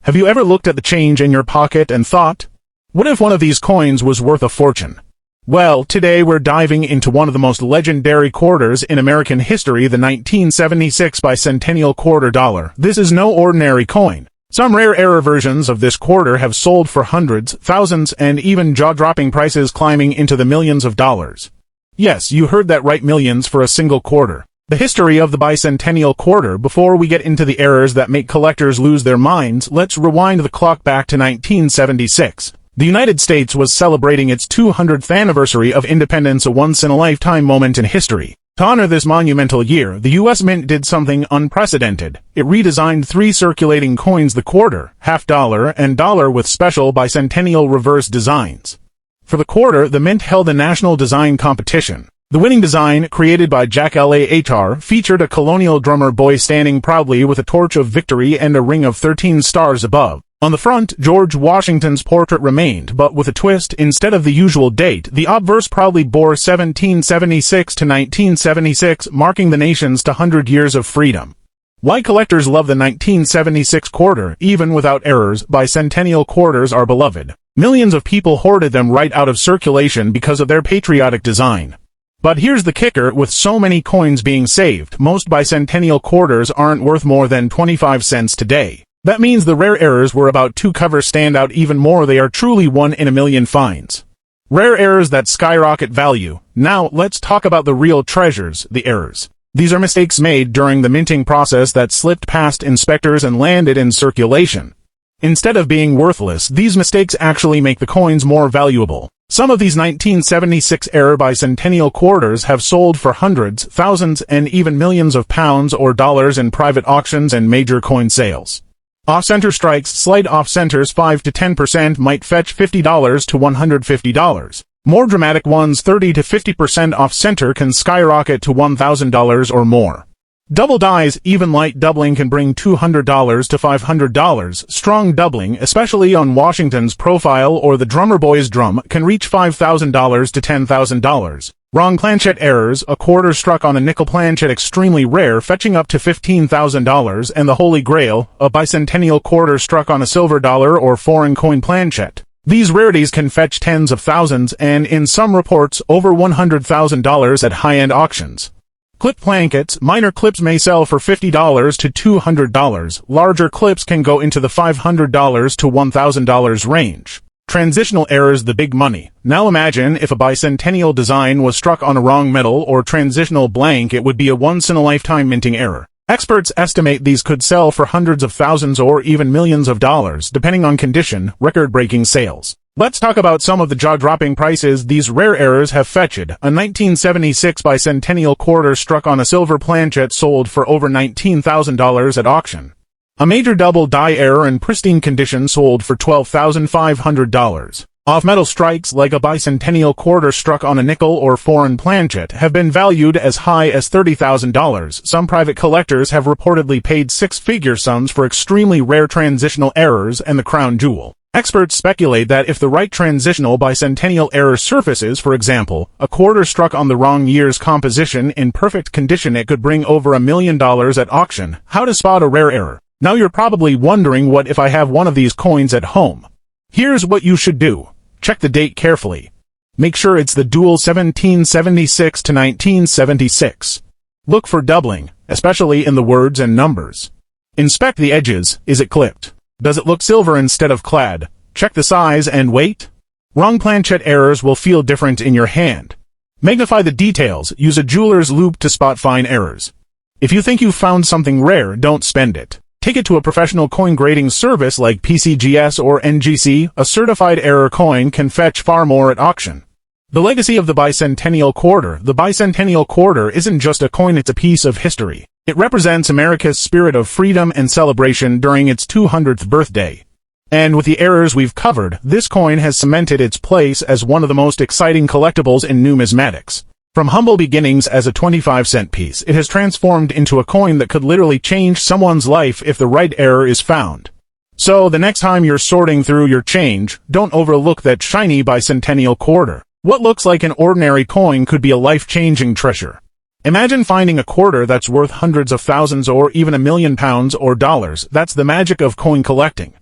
Have you ever looked at the change in your pocket and thought, what if one of these coins was worth a fortune? Well, today we're diving into one of the most legendary quarters in American history, the 1976 Bicentennial Quarter dollar. This is no ordinary coin. Some rare error versions of this quarter have sold for hundreds, thousands, and even jaw-dropping prices climbing into the millions of dollars. Yes, you heard that right, millions for a single quarter. The history of the Bicentennial Quarter. Before we get into the errors that make collectors lose their minds, let's rewind the clock back to 1976. The United States was celebrating its 200th anniversary of independence, a once-in-a-lifetime moment in history. To honor this monumental year, the U.S. Mint did something unprecedented. It redesigned three circulating coins: the quarter, half dollar, and dollar, with special bicentennial reverse designs. For the quarter, the Mint held a national design competition. The winning design, created by Jack Lahr, featured a colonial drummer boy standing proudly with a torch of victory and a ring of 13 stars above. On the front, George Washington's portrait remained, but with a twist. Instead of the usual date, the obverse proudly bore 1776 to 1976, marking the nation's 200 years of freedom. Why collectors love the 1976 quarter? Even without errors, bicentennial quarters are beloved. Millions of people hoarded them right out of circulation because of their patriotic design. But here's the kicker: with so many coins being saved, most bicentennial quarters aren't worth more than 25 cents today. That means the rare errors we're about to cover stand out even more. They are truly one in a million finds. Rare errors that skyrocket value. Now, let's talk about the real treasures, the errors. These are mistakes made during the minting process that slipped past inspectors and landed in circulation. Instead of being worthless, these mistakes actually make the coins more valuable. Some of these 1976 era bicentennial quarters have sold for hundreds, thousands, and even millions of pounds or dollars in private auctions and major coin sales. Off-center strikes, slight off-centers 5 to 10%, might fetch $50 to $150. More dramatic ones, 30 to 50% off-center, can skyrocket to $1,000 or more. Double dies, even light doubling, can bring $200 to $500. Strong doubling, especially on Washington's profile or the drummer boy's drum, can reach $5,000 to $10,000. Wrong planchet errors, a quarter struck on a nickel planchet, extremely rare, fetching up to $15,000, and the holy grail, a bicentennial quarter struck on a silver dollar or foreign coin planchet. These rarities can fetch tens of thousands and, in some reports, over $100,000 at high-end auctions. Clip plankets, minor clips may sell for $50 to $200. Larger clips can go into the $500 to $1,000 range. Transitional errors, the big money. Now imagine if a bicentennial design was struck on a wrong metal or transitional blank. It would be a once-in-a-lifetime minting error. Experts estimate these could sell for hundreds of thousands or even millions of dollars, depending on condition. Record-breaking sales. Let's talk about some of the jaw-dropping prices these rare errors have fetched. A 1976 bicentennial quarter struck on a silver planchet sold for over $19,000 at auction. A major double die error in pristine condition sold for $12,500. Off-metal strikes, like a bicentennial quarter struck on a nickel or foreign planchet, have been valued as high as $30,000. Some private collectors have reportedly paid six-figure sums for extremely rare transitional errors and the crown jewel. Experts speculate that if the right transitional bicentennial error surfaces, for example, a quarter struck on the wrong year's composition in perfect condition, it could bring over $1 million at auction. How to spot a rare error? Now you're probably wondering, what if I have one of these coins at home? Here's what you should do. Check the date carefully. Make sure it's the dual 1776 to 1976. Look for doubling, especially in the words and numbers. Inspect the edges. Is it clipped? Does it look silver instead of clad? Check the size and weight. Wrong planchet errors will feel different in your hand. Magnify the details. Use a jeweler's loupe to spot fine errors. If you think you've found something rare, don't spend it. Take it to a professional coin grading service like PCGS or NGC. A certified error coin can fetch far more at auction. The legacy of the Bicentennial Quarter. The Bicentennial Quarter isn't just a coin, it's a piece of history. It represents America's spirit of freedom and celebration during its 200th birthday. And with the errors we've covered, this coin has cemented its place as one of the most exciting collectibles in numismatics. From humble beginnings as a 25-cent piece, it has transformed into a coin that could literally change someone's life if the right error is found. So, the next time you're sorting through your change, don't overlook that shiny Bicentennial Quarter. What looks like an ordinary coin could be a life-changing treasure. Imagine finding a quarter that's worth hundreds of thousands or even £1 million or dollars. That's the magic of coin collecting.